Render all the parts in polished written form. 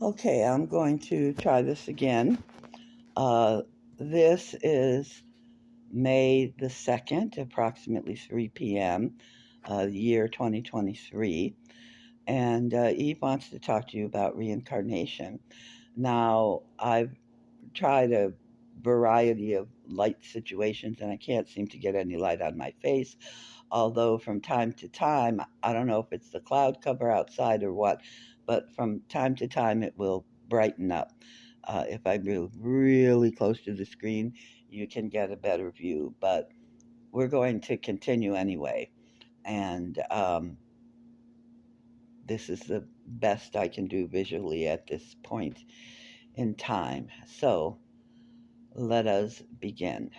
Okay, I'm going to try this again. Uh, this is May the 2nd, approximately 3 p.m., year 2023. And Eve wants to talk to you about reincarnation. Now, I've tried a variety of light situations and I can't seem to get any light on my face. Although from time to time, I don't know if it's the cloud cover outside or what, but from time to time it will brighten up. If I move really close to the screen, you can get a better view, but we're going to continue anyway. And this is the best I can do visually at this point in time. So let us begin.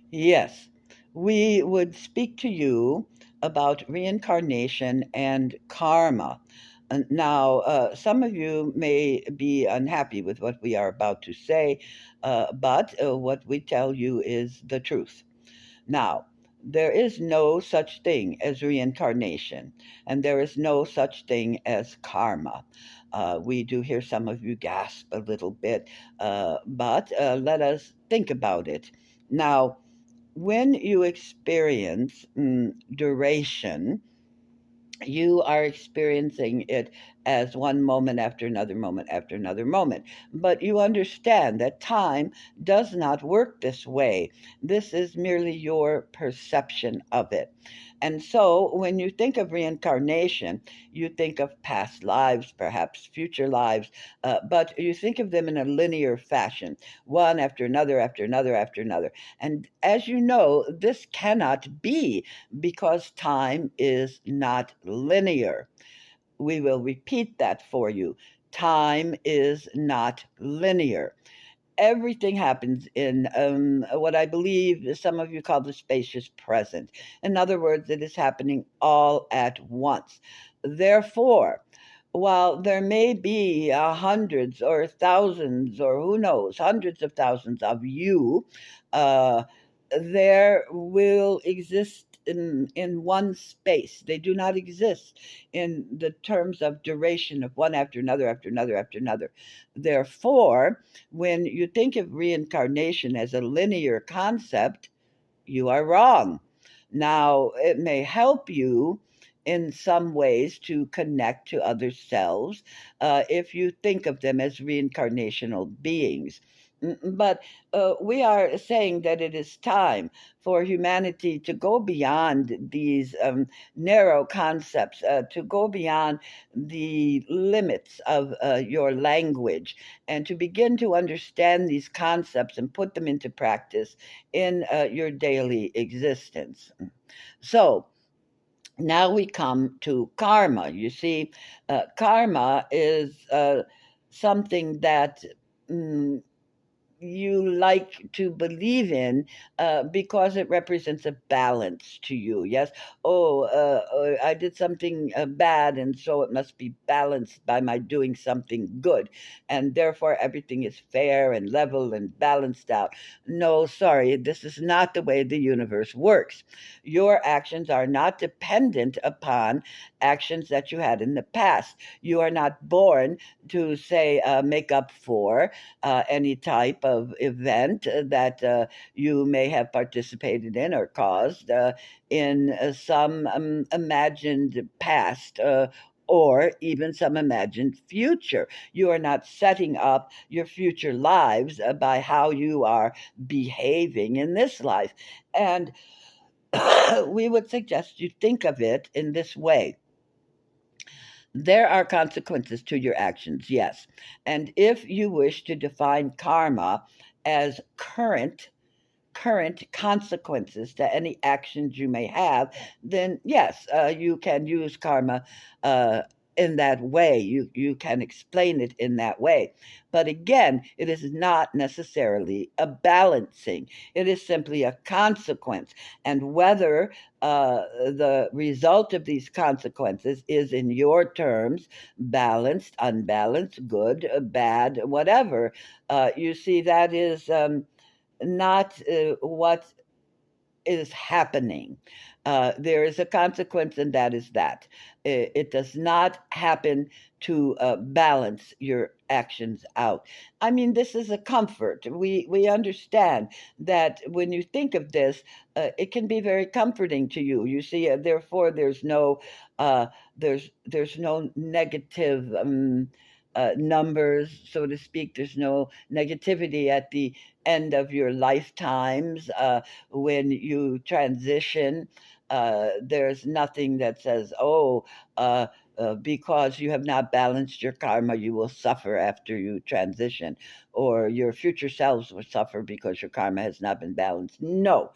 Yes, we would speak to you about reincarnation and karma. Now, some of you may be unhappy with what we are about to say, but what we tell you is the truth. Now, there is no such thing as reincarnation, and there is no such thing as karma. We do hear some of you gasp a little bit, but let us think about it. Now, when you experience duration, you are experiencing it as one moment after another moment after another moment. But you understand that time does not work this way. This is merely your perception of it. And so when you think of reincarnation, you think of past lives, perhaps future lives, but you think of them in a linear fashion, one after another, after another, after another. And as you know, this cannot be because time is not linear. We will repeat that for you. Time is not linear. Everything happens in what I believe some of you call the spacious present. In other words, it is happening all at once. Therefore, while there may be hundreds or thousands or who knows, hundreds of thousands of you, uh, there will exist in one space. They do not exist in the terms of duration of one after another, after another, after another. Therefore, when you think of reincarnation as a linear concept, you are wrong. Now, it may help you in some ways to connect to other selves if you think of them as reincarnational beings. But we are saying that it is time for humanity to go beyond these narrow concepts, to go beyond the limits of your language, and to begin to understand these concepts and put them into practice in your daily existence. So now we come to karma. You see, karma is something that mm, you like to believe in because it represents a balance to you. Yes. Oh, I did something bad, and so it must be balanced by my doing something good. And therefore, everything is fair and level and balanced out. No, sorry, this is not the way the universe works. Your actions are not dependent upon actions that you had in the past. You are not born to, say, make up for any type of event that you may have participated in or caused in some imagined past. Or even some imagined future. You are not setting up your future lives by how you are behaving in this life. And we would suggest you think of it in this way. There are consequences to your actions, yes. And if you wish to define karma as current consequences to any actions you may have, then yes, you can use karma in that way. You can explain it in that way. But again, it is not necessarily a balancing. It is simply a consequence. And whether the result of these consequences is, in your terms, balanced, unbalanced, good, bad, whatever, you see, that is not what is happening. There is a consequence, and that is that. It does not happen to balance your actions out. I mean, this is a comfort. We understand that when you think of this, it can be very comforting to you. You see, therefore, uh, there's no negative. Numbers, so to speak. There's no negativity at the end of your lifetimes. When you transition, there's nothing that says, oh, uh, because you have not balanced your karma, you will suffer after you transition, or your future selves will suffer because your karma has not been balanced. No,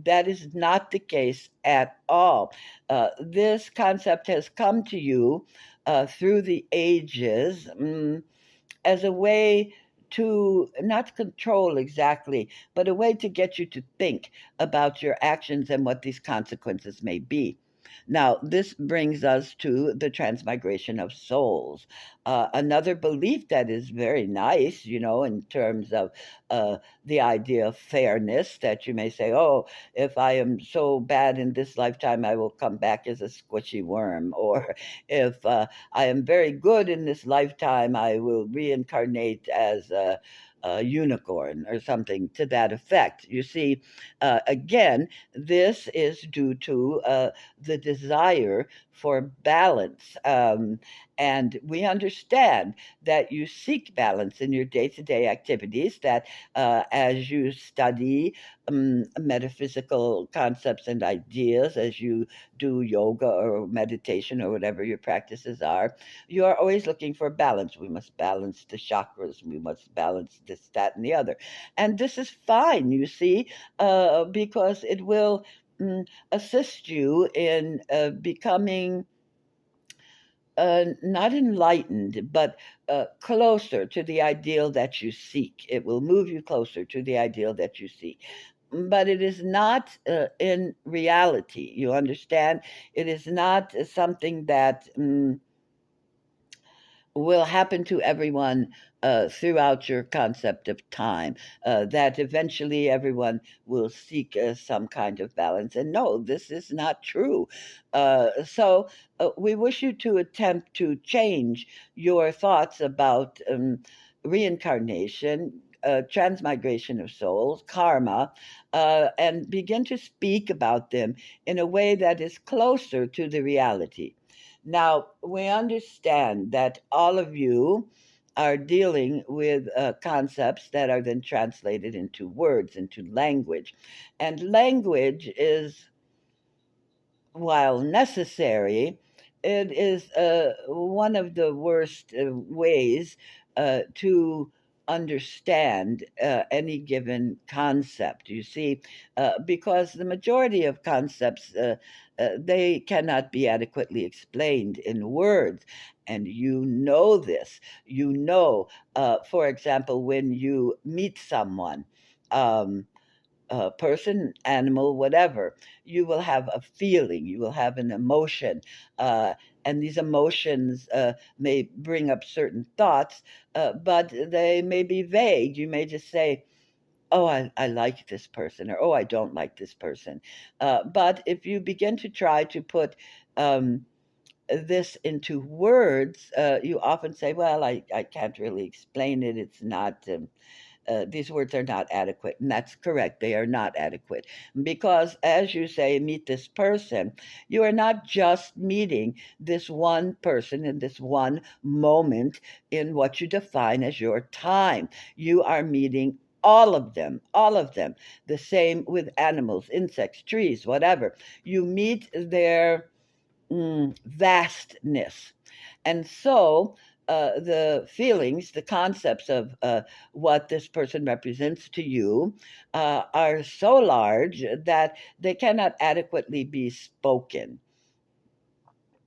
that is not the case at all. This concept has come to you through the ages. As a way to not control exactly, but a way to get you to think about your actions and what these consequences may be. Now, this brings us to the transmigration of souls. Another belief that is very nice, in terms of the idea of fairness, that you may say, oh, if I am so bad in this lifetime, I will come back as a squishy worm. Or if I am very good in this lifetime, I will reincarnate as a unicorn or something to that effect. You see, again, this is due to the desire for balance. And we understand that you seek balance in your day to day activities, that as you study metaphysical concepts and ideas, as you do yoga or meditation or whatever your practices are, you are always looking for balance. We must balance the chakras, we must balance this, that, and the other. And this is fine, you see, because it will assist you in becoming not enlightened, but closer to the ideal that you seek. It will move you closer to the ideal that you seek. But it is not in reality. You understand? It is not something that will happen to everyone throughout your concept of time, that eventually everyone will seek some kind of balance. And no, this is not true. So we wish you to attempt to change your thoughts about reincarnation. Transmigration of souls, karma, and begin to speak about them in a way that is closer to the reality. Now, we understand that all of you are dealing with concepts that are then translated into words, into language. And language is, while necessary, it is one of the worst ways to understand any given concept. You see, because the majority of concepts, they cannot be adequately explained in words. And you know this. You know, for example, when you meet someone, um, person, animal, whatever, you will have a feeling, you will have an emotion. And these emotions may bring up certain thoughts, but they may be vague. You may just say, oh, I like this person, or oh, I don't like this person. But if you begin to try to put this into words, you often say, well, I can't really explain it. It's not. These words are not adequate. And that's correct. They are not adequate. Because, as you say, meet this person, you are not just meeting this one person in this one moment in what you define as your time. You are meeting all of them, all of them. The same with animals, insects, trees, whatever. You meet their vastness. And so the feelings, the concepts of what this person represents to you are so large that they cannot adequately be spoken.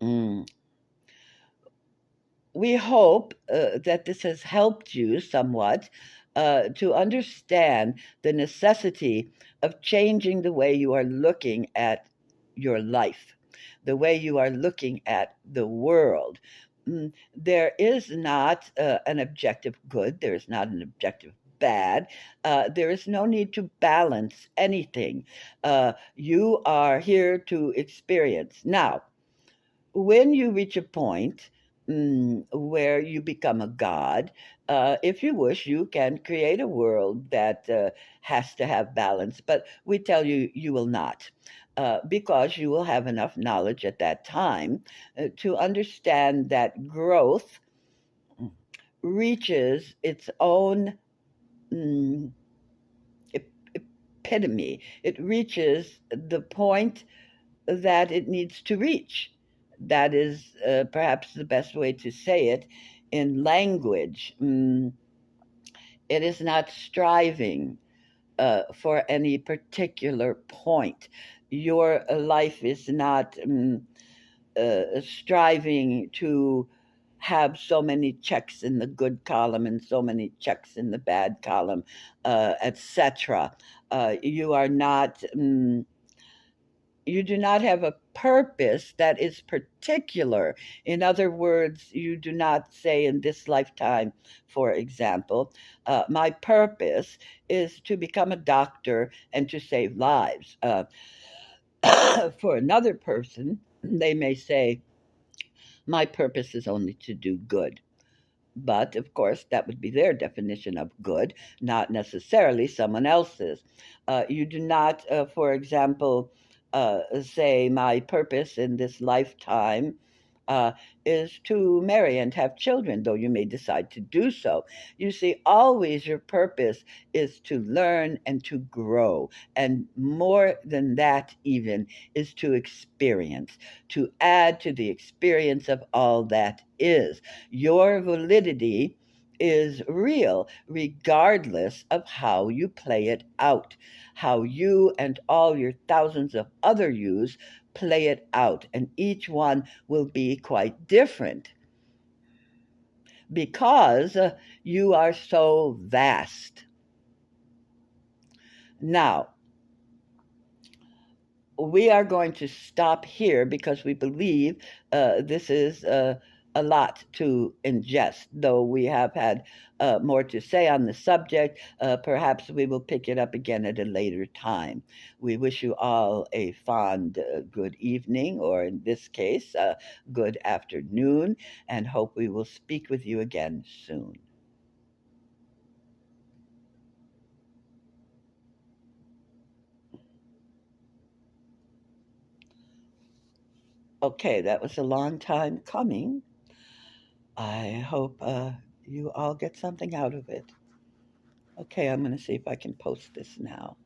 Mm. We hope that this has helped you somewhat to understand the necessity of changing the way you are looking at your life, the way you are looking at the world. There is not an objective good, there is not an objective bad. There is no need to balance anything. You are here to experience. Now, when you reach a point where you become a god, if you wish, you can create a world that has to have balance. But we tell you, you will not, because you will have enough knowledge at that time to understand that growth reaches its own mm, epitome. It reaches the point that it needs to reach. That is perhaps the best way to say it in language. It is not striving for any particular point. Your life is not striving to have so many checks in the good column and so many checks in the bad column, etc. You are not. You do not have a purpose that is particular. In other words, you do not say in this lifetime, for example, my purpose is to become a doctor and to save lives. For another person, they may say, my purpose is only to do good. But of course, that would be their definition of good, not necessarily someone else's. You do not, for example, say, my purpose in this lifetime uh, is to marry and have children, though you may decide to do so. You see, always your purpose is to learn and to grow. And more than that, even, is to experience, to add to the experience of all that is. Your validity is real, regardless of how you play it out, how you and all your thousands of other yous play it out. And each one will be quite different because you are so vast. Now, we are going to stop here because we believe this is a lot to ingest. Though we have had more to say on the subject, perhaps we will pick it up again at a later time. We wish you all a fond good evening, or in this case, good afternoon, and hope we will speak with you again soon. Okay, that was a long time coming. I hope you all get something out of it. Okay, I'm going to see if I can post this now.